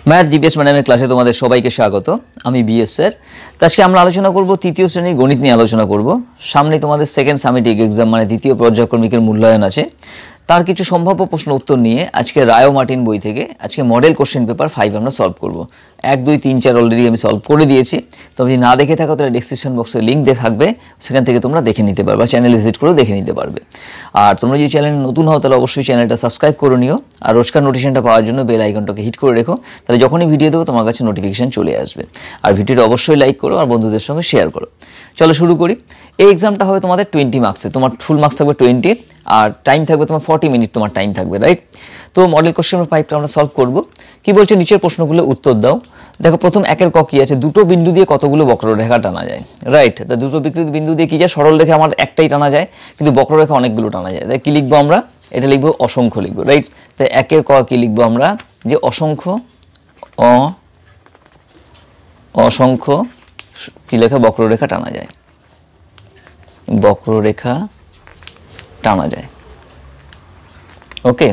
Math GPS ম্যাডামের ক্লাসে তোমাদের সবাইকে স্বাগত। আমি বিএস স্যার। আজকে আমরা আলোচনা করব তৃতীয় শ্রেণীর গণিত নিয়ে আলোচনা করব। সামনে তোমাদের সেকেন্ড সামেটিক এক্সাম মানে দ্বিতীয় পর্যায়ক্রমিকের মূল্যায়ন আছে, তার কিছু সম্ভাব্য প্রশ্ন উত্তর নিয়ে আজকে রায় ও মার্টিন বই থেকে আজকে মডেল কোশ্চেন পেপার 5 আমরা সলভ করব। 1, 2, 3, 4 অলরেডি আমি সলভ করে দিয়েছি। তবে যদি না দেখে থাকো তাহলে ডেসক্রিপশন বক্সে লিঙ্ক থাকবে, সেখান থেকে তোমরা দেখে নিতে পারবে, চ্যানেল ভিজিট করেও দেখে নিতে পারবে। আর তোমরা যদি চ্যানেল নতুন হও তাহলে অবশ্যই চ্যানেলটা সাবস্ক্রাইব করে নিও, আর রোজকার নোটিফিকেশনটা পাওয়ার জন্য বেল আইকনটাকে হিট করে রেখো, তাহলে যখনই ভিডিও দেবো তোমার কাছে নোটিফিকেশন চলে আসবে। আর ভিডিওটা অবশ্যই লাইক করো আর বন্ধুদের সঙ্গে শেয়ার করো। চলো শুরু করি। এই এক্সামটা হবে তোমাদের 20 মার্কসে, তোমার ফুল মার্কস থাকবে 20 আর টাইম থাকবে তোমার 40 মিনিট তোমার টাইম থাকবে, রাইট? তো মডেল কোশ্চেন 5টা আমরা সলভ করব। কি বলছে নিচের প্রশ্নগুলো উত্তর দাও। দেখো প্রথম একের ক কি আছে, দুটো বিন্দু দিয়ে কতগুলো বক্ররেখা টানা যায়, রাইট? তা দুটো বিকৃত বিন্দু দিয়ে কি যায়, সরল রেখা আমার একটাই টানা যায়, কিন্তু বক্ররেখা অনেকগুলো টানা যায়। তাই কি লিখবো আমরা, এটা লিখবো অসংখ্য লিখবো, রাইট? তাই একের ক কি লিখবো আমরা, যে অসংখ্য অসংখ্য কি লেখা, বক্ররেখা টানা যায়, বক্ররেখা টানা যায়। ওকে,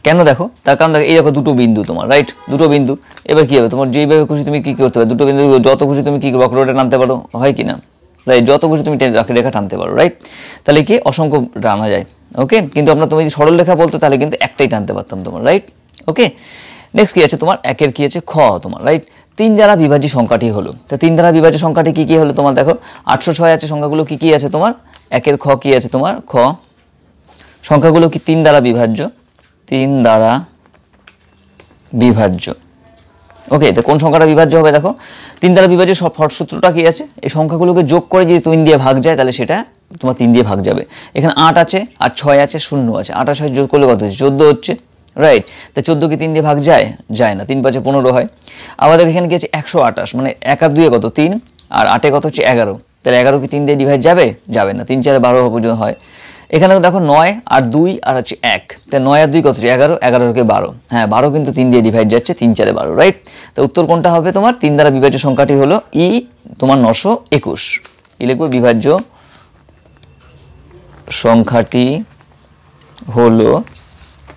কেন দেখো, তার কারণ দেখো এই দেখো দুটো বিন্দু তোমার, রাইট? দুটো বিন্দু, এবার কি হবে তোমার, যেইভাবে খুশি তুমি কি করতে পারো, দুটো বিন্দু যত খুশি তুমি কি বক্ররেখা টানতে পারো, হয় কি না, রাইট? যত খুশি তুমি রেখা টানতে পারো, রাইট? তাহলে কি অসংখ্য টানা যায়। ওকে, কিন্তু আমরা তুমি যদি সরল রেখা বলতো তাহলে কিন্তু একটাই টানতে পারতাম তোমার, রাইট? ওকে, নেক্সট কি আছে তোমার, একের কি আছে খ তোমার, রাইট? 3 দ্বারা বিভাজ্য সংখ্যাটি হলো। তো 3 দ্বারা বিভাজ্য সংখ্যাটি কি কি হলো তোমার, দেখো 806 আছে, সংখ্যাগুলো কি কি আছে তোমার, একের খ কি আছে তোমার, খ সংখ্যাগুলো কি 3 দ্বারা বিভাজ্য, 3 দ্বারা বিভাজ্য। ওকে, তো কোন সংখ্যাটা বিভাজ্য হবে, দেখো 3 দ্বারা বিভাজ্য সূত্রটা কি আছে, এই সংখ্যাগুলোকে যোগ করে যদি 3 দিয়ে ভাগ যায় তাহলে সেটা তোমার 3 দিয়ে ভাগ যাবে। এখানে 8 আছে আর 6 আছে, 0 আছে, 8 আর 6 যোগ করলে কত হচ্ছে, 14 হচ্ছে, রাইট? তো 14 কি 3 দিয়ে ভাগ যায়, যায় না, 3 5 15 হয়। আবার দেখো এখানে কি আছে 128, মানে 1 আর 2 কত 3, আর 8 কত হচ্ছে 11, তাহলে 11 কি 3 দিয়ে ডিভাইড যাবে, যাবে না, 3 4 12 পর্যন্ত হয়। এখানে দেখো 9 আর 2 আর হচ্ছে 1, তাই 9 আর 2 কত হচ্ছে 11, 11 কে 12, হ্যাঁ 12 কিন্তু 3 দিয়ে ডিভাইড যাচ্ছে, 3 4 12, রাইট? তো উত্তর কোনটা হবে তোমার, 3 দ্বারা বিভাজ্য সংখ্যাটি হলো ই তোমার 921। কি লিখবো, বিভাজ্য সংখ্যাটি হলো,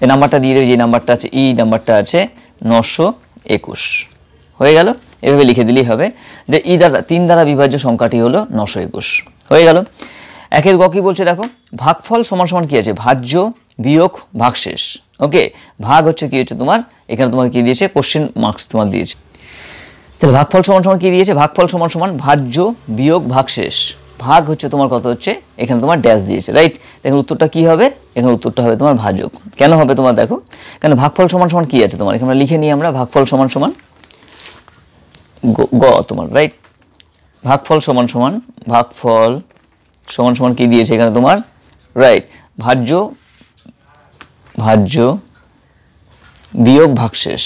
এই নাম্বারটা দিয়ে দেবে, যে নাম্বারটা আছে ই নাম্বারটা আছে 921, হয়ে গেল। এভাবে লিখে দিলেই হবে যে ই দ্বারা 3 দ্বারা বিভাজ্য সংখ্যাটি হলো 921, হয়ে গেল। একের গ কি বলছে দেখো, ভাগফল সমান সমান কি আছে, ভাজ্য বিয়োগ ভাগশেষ। ওকে, ভাগ হচ্ছে কি হচ্ছে তোমার, এখানে তোমার কি দিয়েছে, কোশ্চেন মার্কস তোমার দিয়েছে। তাহলে ভাগফল সমান সমান কি দিয়েছে, ভাগফল সমান সমান ভাজ্য বিয়োগ ভাগশেষ। ভাগ হচ্ছে তোমার কত হচ্ছে, এখানে তোমার ড্যাশ দিয়েছে, রাইট? দেখুন উত্তরটা কি হবে, এখানে উত্তরটা হবে তোমার ভাজক। কেন হবে তোমার দেখো, কেন ভাগফল সমান সমান কি আছে তোমার, এখানে লিখে নিই আমরা, ভাগফল সমান সমান গ তোমার, রাইট? ভাগফল সমান সমান, ভাগফল সমান সমান কি দিয়েছে এখানে তোমার, রাইট? ভাজ্য বিয়োগ ভাগশেষ।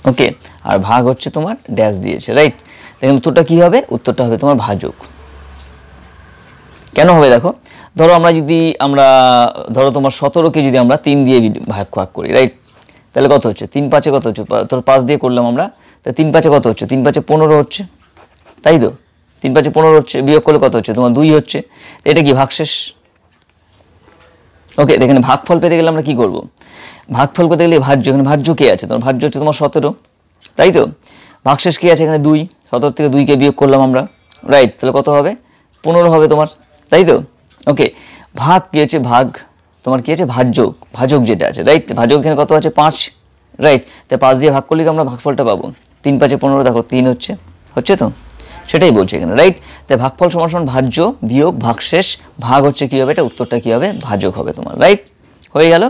ওকে, আর ভাগ হচ্ছে তোমার ড্যাশ দিয়েছে, রাইট? দেখুন উত্তরটা কি হবে, উত্তরটা হবে তোমার ভাজক। কেন হবে দেখো, ধরো ধরো তোমার 17কে যদি আমরা 3 দিয়ে ভাগ করি, রাইট? তাহলে কত হচ্ছে, 3 5 কত হচ্ছে, তোর 5 দিয়ে করলাম আমরা, তা 3 5 কত হচ্ছে, 3 5 15 হচ্ছে, তাই তো? 3 5 15 হচ্ছে, বিয়োগ করলে কত হচ্ছে তোমার 2 হচ্ছে, এটা কি ভাগশেষ। ওকে, এখানে ভাগফল পেতে গেলে আমরা কি করব, ভাগফল পেতে গেলে ভাজ্য, এখানে ভাজ্য কে আছে তোমার, ভাজ্য হচ্ছে তোমার 17, তাই তো? ভাগশেষ কি আছে এখানে 2, 17 থেকে 2কে বিয়োগ করলাম আমরা, রাইট? তাহলে কত হবে, 15 হবে তোমার, তাই তো? ওকে, ভাগ কি আছে, ভাগ তোমার কি আছে, ভাজক যেটা আছে, রাইট? ভাজক এখানে কত আছে 5, রাইট? তাই 5 দিয়ে ভাগ করলে তো আমরা ভাগফলটা পাবো, 3 5 15 দেখো 3 হচ্ছে তো, সেটাই বলছে এখানে, রাইট? তাই ভাগফল সমান সমান ভাজ্য বিয়োগ ভাগশেষ, ভাগ হচ্ছে কি হবে, এটা উত্তরটা কি হবে, ভাজক হবে তোমার, রাইট? হয়ে গেল।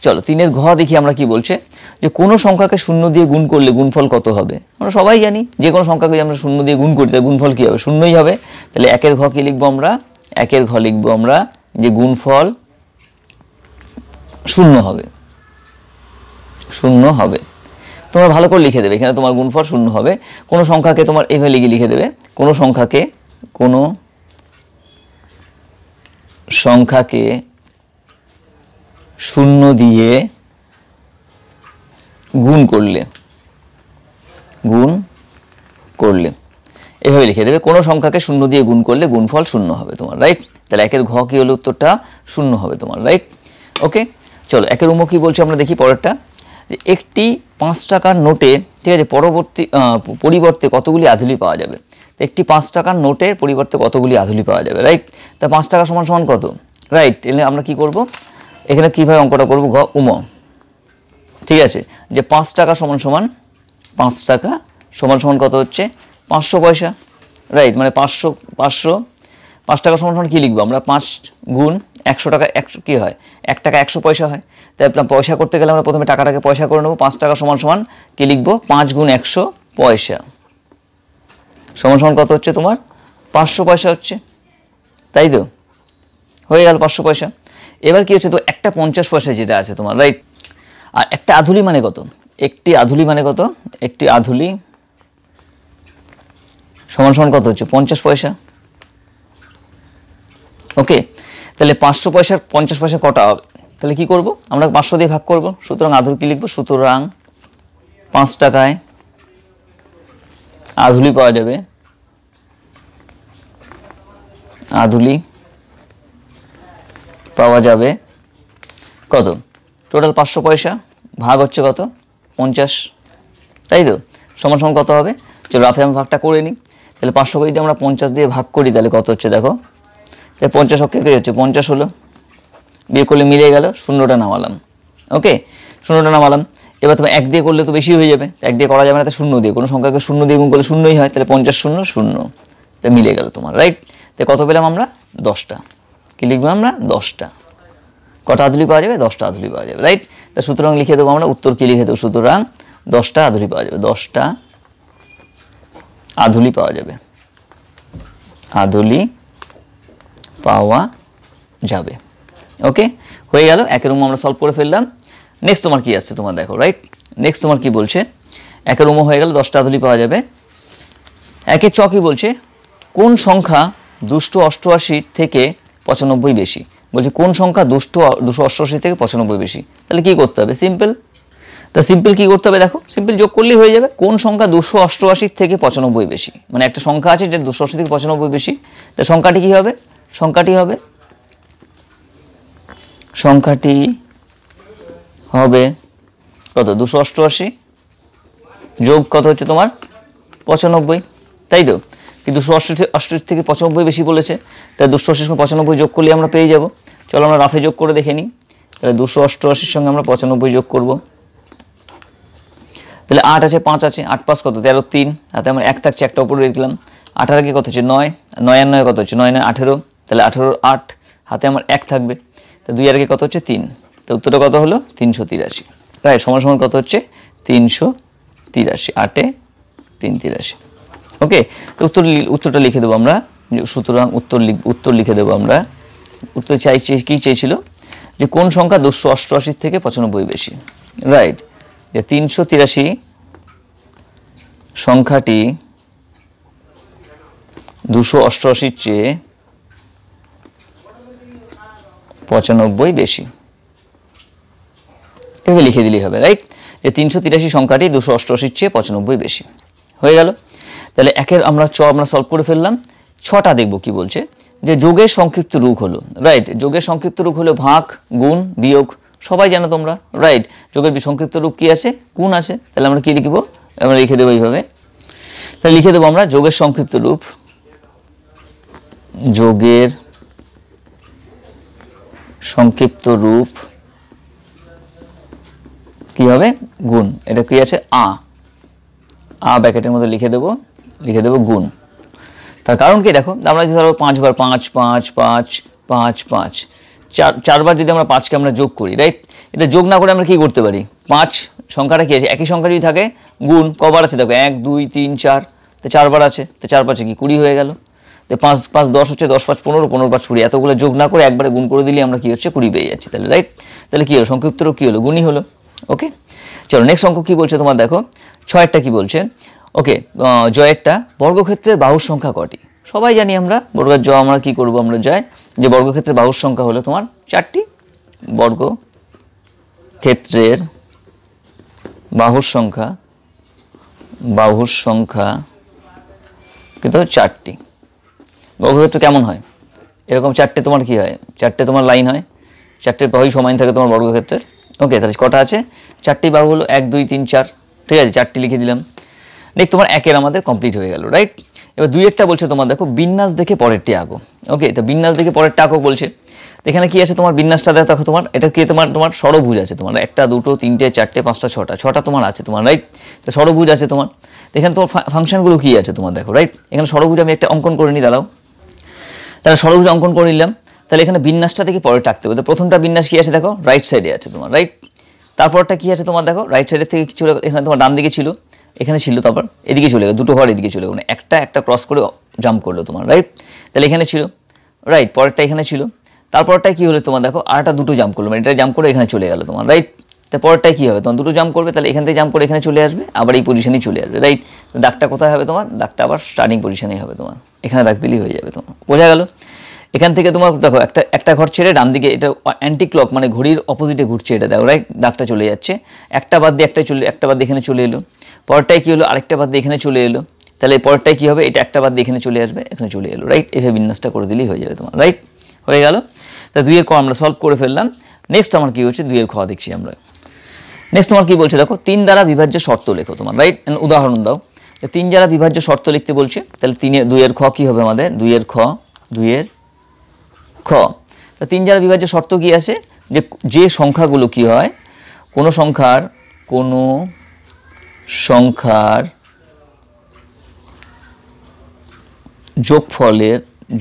চলো 3-এর ঘ দেখি আমরা কি বলছে, যে কোনো সংখ্যাকে 0 দিয়ে গুণ করলে গুণফল কত হবে। আমরা সবাই জানি যে কোনো সংখ্যাকে আমরা 0 দিয়ে গুণ করি তাই গুণফল কি হবে, 0ই হবে। তাহলে একের ঘ কি লিখবো আমরা, একের ঘ লিখবো আমরা যে গুণফল 0 হবে, 0 হবে। তোমরা ভালো করে লিখে দেবে, এখানে তোমার গুণফল 0 হবে। কোনো সংখ্যাকে তোমার এইভাবে লিখে দেবে, কোনো সংখ্যাকে 0 দিয়ে গুণ করলে এভাবে লিখে দেবে, কোনো সংখ্যাকে 0 দিয়ে গুণ করলে গুণফল 0 হবে তোমার, রাইট? তাহলে একের ঘ কি হলো, উত্তরটা 0 হবে তোমার, রাইট? ওকে, চলো একের উম কি বলছে আমরা দেখি পরেরটা। যে একটি 5 টাকার নোটে, ঠিক আছে, পরিবর্তে কতগুলি আধুলি পাওয়া যাবে। একটি 5 টাকার নোটের পরিবর্তে কতগুলি আধুলি পাওয়া যাবে, রাইট। তা 5 টাকা সমান সমান কত, রাইট। এলে আমরা কি করব, এখানে কীভাবে অঙ্কটা করব, ঠিক আছে, যে 5 টাকা সমান সমান 5 টাকা সমান সমান কত হচ্ছে 500 পয়সা, রাইট। মানে 5 টাকা সমান সমান কী লিখবো আমরা, 5 গুণ 100 টাকা, 100 কী হয়, 1 টাকা 100 পয়সা হয়। তাই পয়সা করতে গেলে আমরা প্রথমে টাকাটাকে পয়সা করে নেবো। 5 টাকা সমান সমান কী লিখবো, 5 গুণ 100 পয়সা সমান সমান কত হচ্ছে তোমার 500 পয়সা হচ্ছে, তাই তো, হয়ে গেল 500 পয়সা। এবার কী হচ্ছে, তো একটা 50 পয়সা যেটা আছে তোমার, রাইট। আর একটা আধুলি মানে কত, একটি আধুলি মানে কত, একটি আধুলি সমান সমান কত হচ্ছে 50 পয়সা। ওকে, তাহলে 500 পয়সার 50 পয়সা কটা হবে, তাহলে কি করব আমরা 500 দিয়ে ভাগ করব। সুতরাং আধুলি কি লিখবো, সুতরাং 5 টাকায় আধুলি পাওয়া যাবে, আধুলি পাওয়া যাবে কত, টোটাল 500 পয়সা ভাগ হচ্ছে কত 50, তাই তো, সমান সমান কত হবে। চলো রাফে আমি ভাগটা করে নিই। তাহলে 500কে যদি আমরা 50 দিয়ে ভাগ করি তাহলে কত হচ্ছে দেখো, তাই 50 অক্ষে কী হচ্ছে 50 হলো, বিয়োগ করলে মিলে গেল, শূন্যটা নামালাম। ওকে, শূন্যটা নামালাম। এবার তুমি 1 দিয়ে করলে তো বেশি হয়ে যাবে, 1 দিয়ে করা যাবে না, তাই 0 দিয়ে, কোনো সংখ্যাকে 0 দিয়ে গুণ করলে 0ই হয়, তাহলে 50 0 0, তাই মিলে গেল তোমার, রাইট। তাই কত পেলাম আমরা 10টা, কী লিখবো আমরা 10টা, কটা আধুলি পাওয়া যাবে 10টা আধুলি পাওয়া যাবে, রাইট। তা সুতরাং লিখে দেবো আমরা, উত্তর কী লিখে দেবো, সুতরাং 10টা আধুলি পাওয়া যাবে, 10টা আধুলি পাওয়া যাবে, আধুলি পাওয়া যাবে। ওকে, হয়ে গেল, একের উম আমরা সলভ করে ফেললাম। নেক্সট তোমার কি আসছে তোমার দেখো, রাইট। নেক্সট তোমার কি বলছে, একের উম হয়ে গেল, 10টা আধুলি পাওয়া যাবে। একের চ কি বলছে, কোন সংখ্যা 288 থেকে 95 বেশি, বলছে কোন সংখ্যা 288 থেকে 95 বেশি। তাহলে কি করতে হবে, সিম্পল। তা সিম্পল কী করতে হবে দেখো, সিম্পল যোগ করলেই হয়ে যাবে। কোন সংখ্যা 288 থেকে 95 বেশি, মানে একটা সংখ্যা আছে যেটা 288 থেকে 95 বেশি, তা সংখ্যাটি কী হবে, সংখ্যাটি হবে কত 288 যোগ কত হচ্ছে তোমার 95, তাই তো। কিন্তু 288 থেকে 95 বেশি বলেছে, তাই 288 সঙ্গে 95 যোগ করলে আমরা পেয়ে যাব। চলো আমরা রাফে যোগ করে দেখে নিই। তাহলে 288 সঙ্গে আমরা 95 যোগ করব, তাহলে 8 আছে 5 আছে, 8 5 কত 13, 3 হাতে আমরা 1 থাকছে, একটা উপরে লিখলাম। 8 আর কি কত হচ্ছে 9, 9 আর 9 কত হচ্ছে 9 9 18, তাহলে 18 8 হাতে আমার 1 থাকবে, তো 2 আর কি কত হচ্ছে 3, তো উত্তরটা কত হলো 383, রাইট। সমান সমান কত হচ্ছে 383, 8 এ 383। ওকে, তো উত্তরটা লিখে দেবো আমরা, সুতরাং উত্তর লিখে দেবো আমরা। উত্তর কী চেয়েছিল, যে কোন সংখ্যা 288 থেকে 95 বেশি, রাইট। যে 383 সংখ্যাটি 288 চেয়ে 95 বেশি, এভাবে লিখে দিলেই হবে, রাইট। যে 383 সংখ্যাটি 288 চেয়ে 95 বেশি, হয়ে গেল। তাহলে একের আমরা সলভ করে ফেললাম। 6টা দেখবো কি বলছে, যে যোগের সংক্ষিপ্ত রূপ হলো, রাইট। যোগের সংক্ষিপ্ত রূপ হলো ভাগ, গুণ, বিয়োগ, সবাই জানো তোমরা, রাইট। যোগের সংক্ষিপ্ত রূপ কি আছে, গুণ আছে। তাহলে আমরা কি লিখবো, আমরা লিখে দেবো এইভাবে। তাহলে লিখে দেবো আমরা যোগের সংক্ষিপ্ত রূপ, যোগের সংক্ষিপ্ত রূপ কি হবে, গুণ। এটা কি আছে ব্র্যাকেটের মধ্যে লিখে দেবো গুণ। তার কারণ কি দেখো, আমরা যদি ধরো 5 বার 5 5 5 5 5 চারবার যদি আমরা 5কে আমরা যোগ করি, রাইট। এটা যোগ না করে আমরা কি করতে পারি, 5 সংখ্যাটা কি আছে, একই সংখ্যা যদি থাকে, গুণ কবার আছে দেখো 1 2 3 4, তো 4বার আছে, তো 4 5 কি 20 হয়ে গেল। তো 5 5 10 হচ্ছে, 10 5 15, 15 5 20, এতগুলো যোগ না করে একবারে গুণ করে দিলে আমরা কি হচ্ছে 20 পেয়ে যাচ্ছি, তাহলে, রাইট। তাহলে কি হলো, সংক্ষিপ্ত রূপ কি হলো, গুণই হলো। ওকে, চলো নেক্সট অঙ্ক কি বলছে তোমার দেখো, 6এরটা কি বলছে। ওকে, জয়েরটা, বর্গক্ষেত্রের বাহুর সংখ্যা কটি, সবাই জানি আমরা বর্গের আমরা কি করব, আমরা যাই যে বর্গক্ষেত্রের বাহুর সংখ্যা হলো তোমার 4টি, বর্গক্ষেত্রের বাহুর সংখ্যা কিন্তু 4টি। বর্গক্ষেত্র কেমন হয়, এরকম 4টে তোমার কি হয়, 4টে তোমার লাইন হয়, 4টে বাহুই সমান থাকে তোমার বর্গক্ষেত্রের, ওকে, তাহলে কটা আছে? 4টি বাহু হলো 1 2 3 4, ঠিক আছে, 4টি লিখে দিলাম। নেক্সট তোমার 1 আমাদের কমপ্লিট হয়ে গেল, রাইট। এবার 2 বলছে তোমার দেখো বিন্যাস দেখে পরেরটি আঁকো। ওকে, তো বিন্যাস দেখে পরেরটা আঁকো বলছে। এখানে কি আছে তোমার বিন্যাসটা দেখো, তোমার এটা কি তোমার ষড়ভুজ আছে তোমার 1 2 3 4 5 6টা তোমার আছে তোমার, রাইট। তো ষড়ভুজ আছে তোমার, এখানে তোমার ফাংশনগুলো কি আছে তোমার দেখো, রাইট। এখানে ষড়ভুজ আমি একটা অঙ্কন করে নিই, দাঁড়াও। তাহলে ষড়ভুজ অঙ্কন করে নিলাম। তাহলে এখানে বিন্যাসটা থেকে পরে টাকতে হবে। তো প্রথমটা বিন্যাস কি আছে দেখো, রাইট সাইডে আছে তোমার, রাইট। তারপরটা কি আছে তোমার দেখো, রাইট সাইডের থেকে চলে, এখানে তোমার ডান দিকে ছিল, এখানে ছিল, তারপর এদিকে চলে গেল, দুটো ঘর এদিকে চলে গেল, একটা ক্রস করে জাম্প করলো তোমার, রাইট। তাহলে এখানে ছিল, রাইট, পরেরটা এখানে ছিল, তারপরটাই কি হলো তোমার দেখো আরটা দুটো জাম্প করলো, এটা জাম্প করে এখানে চলে গেল তোমার, রাইট। তো পরেরটাই কি হবে তোমার দুটো জাম্প করবে, তাহলে এখান থেকে জাম্প করে এখানে চলে আসবে, আবার এই পজিশনেই চলে আসবে, রাইট। দাগটা কোথায় হবে তোমার, দাগটা আবার স্টার্টিং পজিশনেই হবে তোমার, এখানে দাগ দিলেই হয়ে যাবে তোমার, বোঝা গেল। এখান থেকে তোমার দেখো একটা ঘর ছেড়ে ডান দিকে, এটা অ্যান্টি ক্লক মানে ঘড়ির অপোজিটে ঘুরছে, এটা দেখো, রাইট। দাগটা চলে যাচ্ছে, একটা বাদ দিয়ে একটা বাদ দিয়ে এখানে চলে এলো, পরেরটাই কি হলো আরেকটা বাদ দিয়ে এখানে চলে এলো, তাহলে পরেরটাই কি হবে, এটা একটা বাদ দিয়ে এখানে চলে আসবে, এখানে চলে এলো, রাইট। এভাবে বিন্যাসটা করে দিলেই হয়ে যাবে তোমার, রাইট। হয়ে গেল। তা 2 ক আমরা সলভ করে ফেললাম। নেক্সট আমার কি হচ্ছে 2 খ দেখছি আমরা। নেক্সট তোমার কি বলছে দেখো, 3 দ্বারা বিভাজ্য শর্ত লেখো তোমার, রাইট। উদাহরণ দাও। 3 দ্বারা বিভাজ্য শর্ত লিখতে বলছে, তাহলে 2 খ কি হবে আমাদের, 2 খ। তা 3 দ্বারা বিভাজ্য শর্ত কি আছে, যে সংখ্যাগুলো কি হয়, কোনো সংখ্যার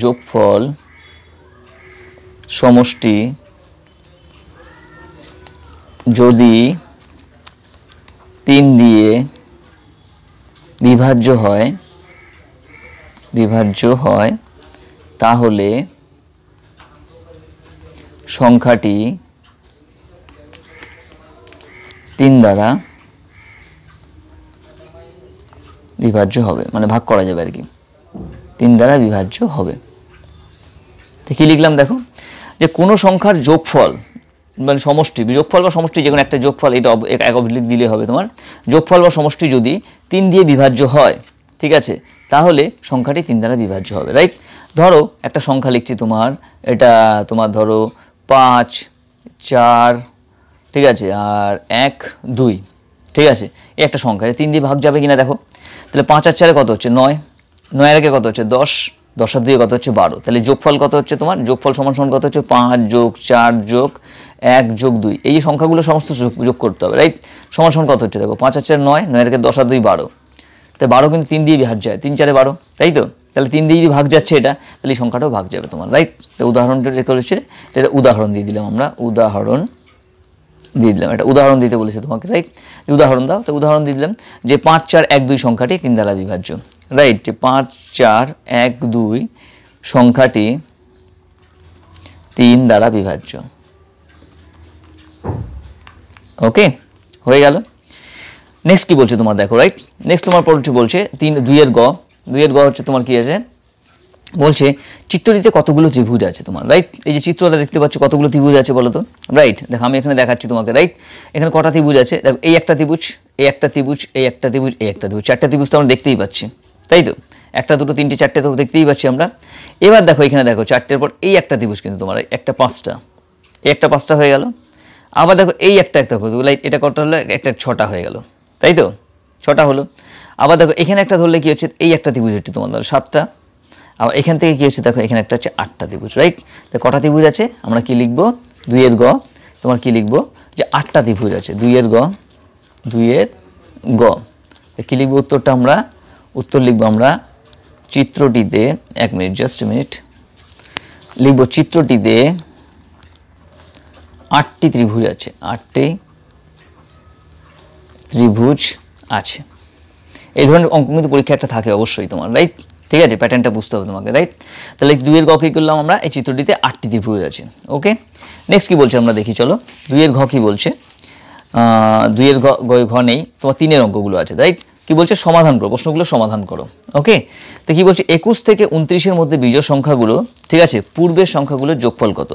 যোগফল সমষ্টি যদি 3 দিয়ে বিভাজ্য হয় তাহলে সংখ্যাটি 3 দ্বারা বিভাজ্য হবে, মানে ভাগ করা যাবে আর কি, 3 দ্বারা বিভাজ্য হবে। তো কি লিখলাম দেখো, যে কোনো সংখ্যার যোগফল মানে সমষ্টি, যোগফল বা সমষ্টি যে কোনো একটা যোগফল, এটা এক অবলিক দিলে হবে তোমার, যোগফল বা সমষ্টি যদি 3 দিয়ে বিভাজ্য হয়, ঠিক আছে, তাহলে সংখ্যাটি 3 দ্বারা বিভাজ্য হবে, রাইট। ধরো একটা সংখ্যা লিখছি তোমার, এটা তোমার ধরো 5 4, ঠিক আছে, আর 1 2, ঠিক আছে, এই একটা সংখ্যা, 3 দিয়ে ভাগ যাবে কিনা দেখো। তাহলে 5 আর 4 কত হচ্ছে 9, 9 এর আগে কত হচ্ছে 10, 10 আর 2 কত হচ্ছে 12, তাহলে যোগফল কত হচ্ছে তোমার, যোগফল সমান কত হচ্ছে 5 যোগ 4 যোগ 1 যোগ 2, এই যে সংখ্যাগুলো সমস্ত যোগ করতে হবে, রাইট। সমান কত হচ্ছে দেখো, 5 আর 4 9, 9 এর আগে 10 আর 2 12, তাই 12 কিন্তু 3 দিয়ে ভাগ যায়, 3 4 12, তাই তো। তাহলে 3 দিয়ে যদি ভাগ যাচ্ছে এটা, তাহলে এই সংখ্যাটাও ভাগ যাবে তোমার, রাইট। তো উদাহরণটা রেখে হচ্ছে, এটা উদাহরণ দিয়ে দিলাম আমরা, উদাহরণ দিয়ে দিলাম, এটা উদাহরণ দিতে বলেছে তোমাকে, রাইট। উদাহরণ দাও, তো উদাহরণ দিয়ে দিলাম যে 5 4 1 2 সংখ্যাটি 3 দ্বারা বিভাজ্য, রাইট। যে 5 4 1 2 সংখ্যাটি 3 দ্বারা বিভাজ্য, ওকে, হয়ে গেল। নেক্সট কি বলছে তোমার দেখো, রাইট। নেক্সট তোমার বলছে 2 এর গ হচ্ছে তোমার কি আছে, বলছে চিত্রটিতে কতগুলো ত্রিভুজ আছে তোমার, রাইট। এই যে চিত্রটা দেখতে পাচ্ছ কতগুলো ত্রিভুজ আছে বলো তো, রাইট। দেখো আমি এখানে দেখাচ্ছি তোমাকে, রাইট। এখানে কটা ত্রিভুজ আছে দেখো, এই একটা ত্রিভুজ, এই একটা ত্রিভুজ, এই একটা ত্রিভুজ, এই একটা ত্রিভুজ, 4টা ত্রিভুজ তো আমরা দেখতেই পাচ্ছি, তাই তো। 1 2 3 4 তো দেখতেই পাচ্ছি আমরা। এবার দেখো এখানে দেখো 4টের পর এই একটা ত্রিভুজ কিন্তু তোমার একটা 5টা, এই একটা 5টা হয়ে গেল। আবার দেখো এই একটা দেখো, এটা কত হলো, একটা 6টা হয়ে গেল, তাই তো, 6টা হলো। আবার দেখো এখানে একটা ধরলে কি হচ্ছে, এই একটা ত্রিভুজ হচ্ছে তোমার ধরো 7টা। আবার এখান থেকে কি হচ্ছে দেখো, এখানে একটা হচ্ছে 8টা ত্রিভুজ, রাইট। তো কটা ত্রিভুজ আছে, আমরা কি লিখবো, 2 এর গ তোমার কি লিখবো, যে 8টা ত্রিভুজ আছে, 2 এর গ। কি লিখবো উত্তরটা, আমরা উত্তর লিখবো আমরা চিত্রটিতে, 1 মিনিট, জাস্ট মিনিট, লিখবো চিত্রটিতে 8টি ত্রিভুজ আছে, 8টি ত্রিভুজ আছে। এই ধরনের অঙ্ক কিন্তু পরীক্ষা একটা থাকে অবশ্যই তোমার, রাইট। ঠিক আছে, প্যাটার্নটা বুঝতে হবে তোমাকে, রাইট। তাহলে 2 এর গ কি করলাম আমরা, এই চিত্রটিতে 8টি ত্রিভুজ আছে, ওকে। নেক্সট কি বলছে আমরা দেখি, চলো 2 এর ঘ কি বলছে, 2 এর ঘ নেই তোমার, 3 এর অঙ্কগুলো আছে, রাইট। কি বলছে, সমাধান করো, প্রশ্নগুলো সমাধান করো, ওকে। তো কি বলছে, 21 থেকে 29 এর মধ্যে বিজোড় সংখ্যাগুলো, ঠিক আছে, পূর্বের সংখ্যাগুলোর যোগফল কত।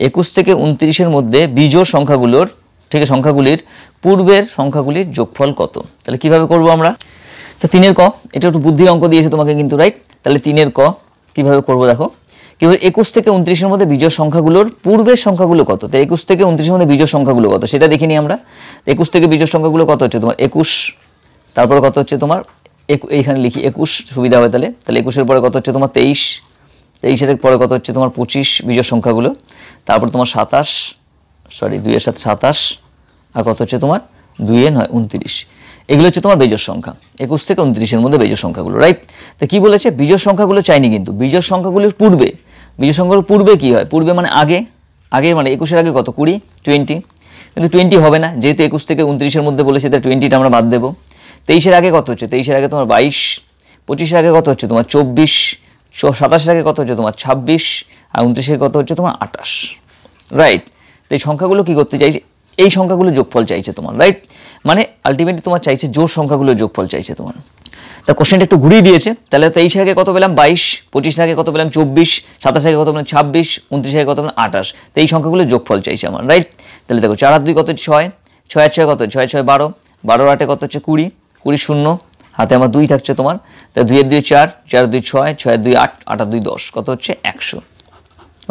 21 থেকে 29 এর মধ্যে বিজোড় সংখ্যাগুলোর, ঠিক আছে, সংখ্যাগুলির পূর্বের সংখ্যাগুলির যোগফল কত। তাহলে কিভাবে করব আমরা, তো 3 এর ক, এটা একটু বুদ্ধির অঙ্ক দিয়েছে তোমাকে কিন্তু, রাইট। তাহলে 3 এর ক কিভাবে করব দেখো, কি বলে 21 থেকে 29-এর মধ্যে বিজোড় সংখ্যাগুলোর পূর্বের সংখ্যাগুলো কত। তো 21 থেকে 29-এর মধ্যে বিজোড় সংখ্যাগুলো কত সেটা দেখে নিই আমরা। 21 থেকে বিজোড় সংখ্যাগুলো কত হচ্ছে তোমার 21, তারপরে কত হচ্ছে তোমার এইখানে লিখি 21 সুবিধা হবে তাহলে 21-এর পরে কত হচ্ছে তোমার 23, 23-এর পরে কত হচ্ছে তোমার 25 বিজোড় সংখ্যাগুলো, তারপর তোমার 27, 2-এর সাথে 27, আর কত হচ্ছে তোমার 2-এ 9 29। এগুলো হচ্ছে তোমার বেজোড় সংখ্যা 21 থেকে 29-এর মধ্যে বেজোড় সংখ্যাগুলো, রাইট। তো কি বলেছে বিজোড় সংখ্যাগুলো চাইনি, কিন্তু বিজোড় সংখ্যাগুলোর পূর্বে, বিজোড় সংখ্যাগুলোর পূর্বে কি হয়, পূর্বে মানে আগে, মানে 21-এর আগে কত 20 কিন্তু 20 হবে না, যেহেতু 21 থেকে 29-এর মধ্যে বলেছে তাই 20টা আমরা বাদ দেবো। 23-এর আগে কত হচ্ছে, 23-এর আগে তোমার 22, 25-এর আগে কত হচ্ছে তোমার 24, 27-এর আগে কত হচ্ছে তোমার 26, আর 29-এর কত হচ্ছে তোমার 28, রাইট। তো এই সংখ্যাগুলো কি করতে চাইছে, এই সংখ্যাগুলো যোগফল চাইছে তোমার, রাইট। মানে আলটিমেটলি তোমার চাইছে জোড় সংখ্যাগুলো যোগফল চাইছে তোমার। তা কোশ্চেনটা একটু ঘুরিয়ে দিয়েছে, তাহলে 23-এর আগে কত পেলাম 22, 25-এর আগে কত পেলাম 24, 27-এর আগে কত পেলাম 26, 29-এর আগে কত পেলাম 28। তো এই সংখ্যাগুলো যোগফল চাইছে আমার, রাইট। তাহলে দেখো 4 আর 2 কত হচ্ছে 6, 6 আর 6 কত, 6 6 12, 12 আর 8 কত হচ্ছে 20, 20 শূন্য, হাতে আমার 2 থাকছে তোমার, তাহলে 2 এর 2 4, 4 আর 2 6, 6 আর 2 8, 8 আর 2 10, কত হচ্ছে 100।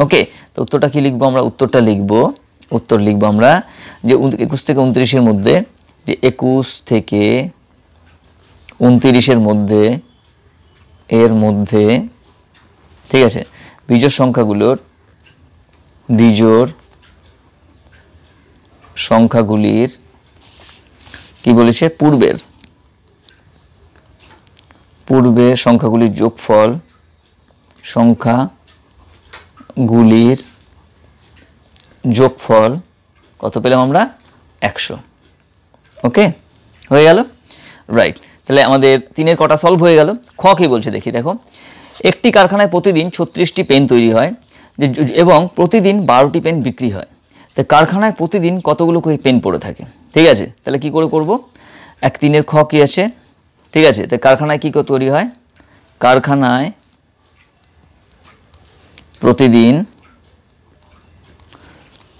ওকে, তো উত্তরটা কি লিখবো আমরা, উত্তর লিখবো আমরা যে 21 থেকে 29-এর মধ্যে, যে 21 থেকে 29-এর মধ্যে এর মধ্যে, ঠিক আছে, বিজোড় সংখ্যাগুলির কি বলেছে পূর্বের সংখ্যাগুলির যোগফল কত পেলাম আমরা 100। ওকে, হয়ে গেল, রাইট। তাহলে আমাদের 3-এর কটা সলভ হয়ে গেল। খ কি বলছে দেখি, দেখো একটি কারখানায় প্রতিদিন 36টি পেন তৈরি হয় এবং প্রতিদিন 12টি পেন বিক্রি হয়। তো কারখানায় প্রতিদিন কতগুলো করে পেন পড়ে থাকে, ঠিক আছে। তাহলে কি করে করব, 3-এর খ কি আছে, ঠিক আছে। তো কারখানায় কি তৈরি হয়, কারখানায় প্রতিদিন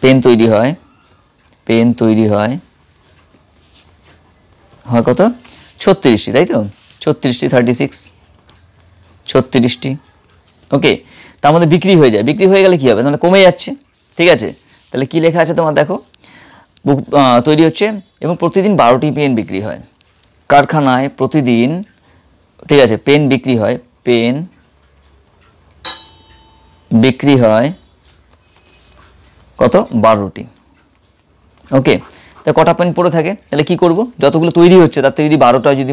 পেন তৈরি হয় কত 36টি, তাই তো 36টি, 36টি। ওকে, তার মধ্যে বিক্রি হয়ে যায়, বিক্রি হয়ে গেলে কি হবে, তাহলে কমে যাচ্ছে, ঠিক আছে। তাহলে কি লেখা আছে তোমার দেখো, তৈরি হচ্ছে এবং প্রতিদিন 12টি পেন বিক্রি হয়। কারখানায় প্রতিদিন, ঠিক আছে, পেন বিক্রি হয় কত 12টি। ওকে, তা কটা পেন পড়ে থাকে, তাহলে কি করব, যতগুলো তৈরি হচ্ছে তার থেকে যদি 12টা যদি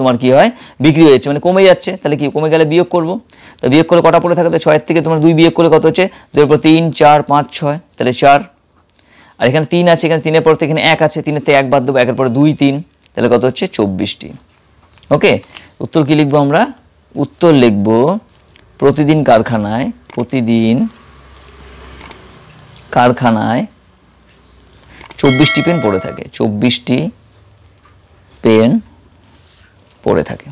তোমার কি হয় বিক্রি হয়েছে, মানে কমে যাচ্ছে, তাহলে কি কমে গেলে বিয়োগ করব। তো বিয়োগ করলে কটা পড়ে থাকে, তো 6 থেকে তোমার 2 বিয়োগ করলে কত হচ্ছে, 2-এর পর 3 4 5 6, তাহলে 4। আর এখানে 3 আছে, এখানে 3-এর পর থেকে এখানে 1 আছে, 3-এর থেকে 1 বাদ দেবো, 1-এর পরে 2 3, তাহলে কত হচ্ছে 24টি। ওকে, উত্তর কি লিখবো আমরা, উত্তর লিখব প্রতিদিন কারখানায় 24টি পেন পড়ে থাকে, 24টি পেন পড়ে থাকে।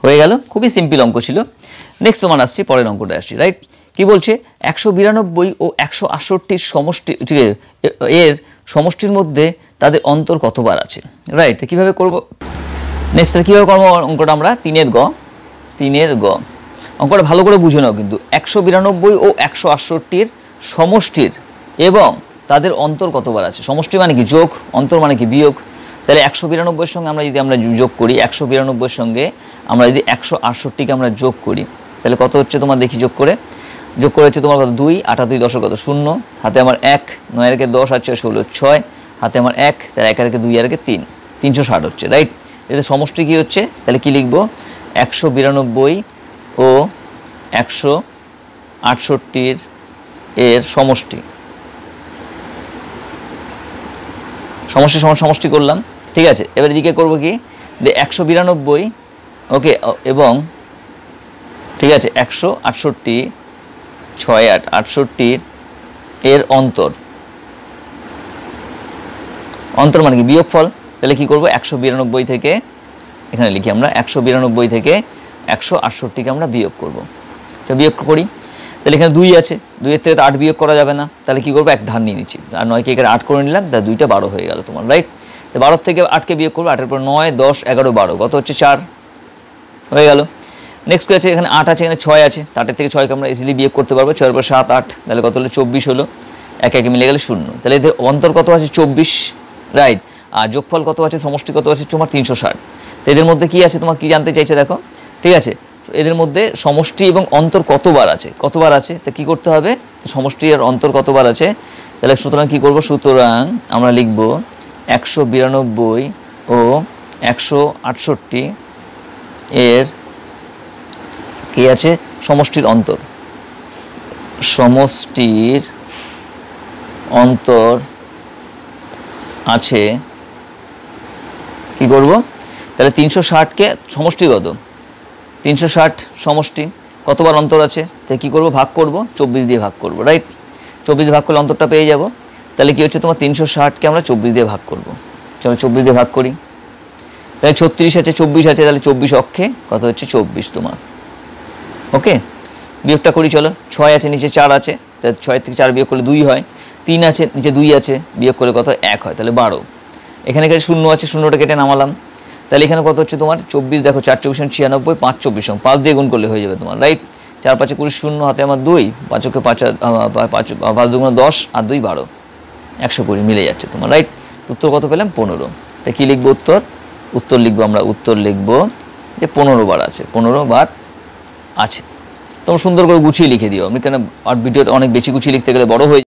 হয়ে গেল, খুবই সিম্পল অঙ্ক ছিল। নেক্সট তোমার আসছি, পরের অঙ্কটা আসছি, রাইট। কি বলছে 192 ও 168-র সমষ্টি, এর সমষ্টির মধ্যে তাদের অন্তর কতবার আছে, রাইট। কিভাবে করব, নেক্সট কীভাবে করবো অঙ্কটা আমরা, 3-এর গ অঙ্কটা ভালো করে বুঝে নাও কিন্তু। 192 ও 168-র সমষ্টির এবং তাদের অন্তর কতবার আছে। সমষ্টি মানে কি যোগ, অন্তর মানে কি বিয়োগ। তাহলে 192-এর সঙ্গে আমরা যদি যোগ করি, 192-এর সঙ্গে আমরা যদি 168-কে আমরা যোগ করি, তাহলে কত হচ্ছে তোমার দেখি, যোগ করে হচ্ছে তোমার কত 2, 8 আর 2 10 কত 0, হাতে আমার 1, 9 এর 10 আর 6 16, 6, হাতে আমার 1, তাহলে 1 আর 2 আর 3, 360 হচ্ছে, রাইট। এতে সমষ্টি কি হচ্ছে, তাহলে কি লিখবো, 192 ও 168 এর সমষ্টি সমষ্টি করলাম, ঠিক আছে। এবার এদিকে করবো কি, যে 192, ওকে, এবং ঠিক আছে 168, 6 8 68 এর অন্তর মানে কি বিয়োগফল। তাহলে কি করবো, 192 থেকে এখানে লিখি আমরা, 192 থেকে 168কে আমরা বিয়োগ করব। তো বিয়োগ করি, তাহলে এখানে 2 আছে, 2-এর থেকে তো 8 বিয়োগ করা যাবে না, তাহলে কি করবো, এক ধার নিয়ে নিচ্ছি, আর 9কে এখানে 8 করে নিলাম, তাহলে 2টা 12 হয়ে গেল তোমার, রাইট। তো 12 থেকে 8কে বিয়োগ করবো, 8-এর পর 9 10 11 12, কত হচ্ছে 4 হয়ে গেল। নেক্সট আছে এখানে 8 আছে, এখানে 6 আছে, 8 থেকে 6কে আমরা ইজিলি বিয়োগ করতে পারবো। 6 এর পর 7 8, তাহলে কত হলো 24 হলো, একে একে মিলে গেলে 0। তাহলে এদের অন্তর কত আছে 24, রাইট। আর যোগফল কত আছে, সমষ্টি কত আছে তোমার 360। তো এদের মধ্যে কি আছে তোমার কি জানতে চাইছে দেখো, ঠিক আছে। এদের মধ্যে সমষ্টি এবং অন্তর কতবার আছে, তো কি করতে হবে, সমষ্টি আর অন্তর কতবার আছে, তাহলে সুতরাং কি করব, সুতরাং আমরা লিখব 192 ও 168 এর কি আছে সমষ্টির অন্তর আছে, কি করব, তাহলে 360কে সমষ্টি কত, 360 সমষ্টি কতবার অন্তর আছে, তাই কী করব, ভাগ করব, 24 দিয়ে ভাগ করব, রাইট। 24 ভাগ করলে অন্তরটা পেয়ে যাব। তাহলে কি হচ্ছে তোমার 360কে আমরা 24 দিয়ে ভাগ করব। চলো 24 দিয়ে ভাগ করি, তাহলে 36 আছে, 24 আছে, তাহলে 24 অক্ষে কত হচ্ছে 24 তোমার, ওকে। বিয়োগটা করি চলো, 6 আছে নিচে 4 আছে, তাহলে 6 থেকে 4 বিয়োগ করলে 2 হয়, 3 আছে নিচে 2 আছে, বিয়োগ করলে কত 1 হয়, তাহলে 12। এখানে 0 আছে, 0টা কেটে নামালাম, তাহলে এখানে কত হচ্ছে তোমার 24, দেখো 4 24 96, 5 24 5 দিয়ে গুণ করলে হয়ে যাবে তোমার, রাইট। 4 5 20, 0 হাতে আমার 2, 5 5 5 2 10 আর 2 12, 120 মিলে যাচ্ছে তোমার, রাইট। উত্তর কত পেলাম 15। তাই কী লিখবো, উত্তর লিখবো আমরা, যে 15 বার আছে, 15 বার আছে। তোমরা সুন্দর করে গুছিয়ে লিখে দিও, আমি কেন আর ভিডিওটা অনেক বেশি গুছিয়ে লিখতে গেলে বড় হয়ে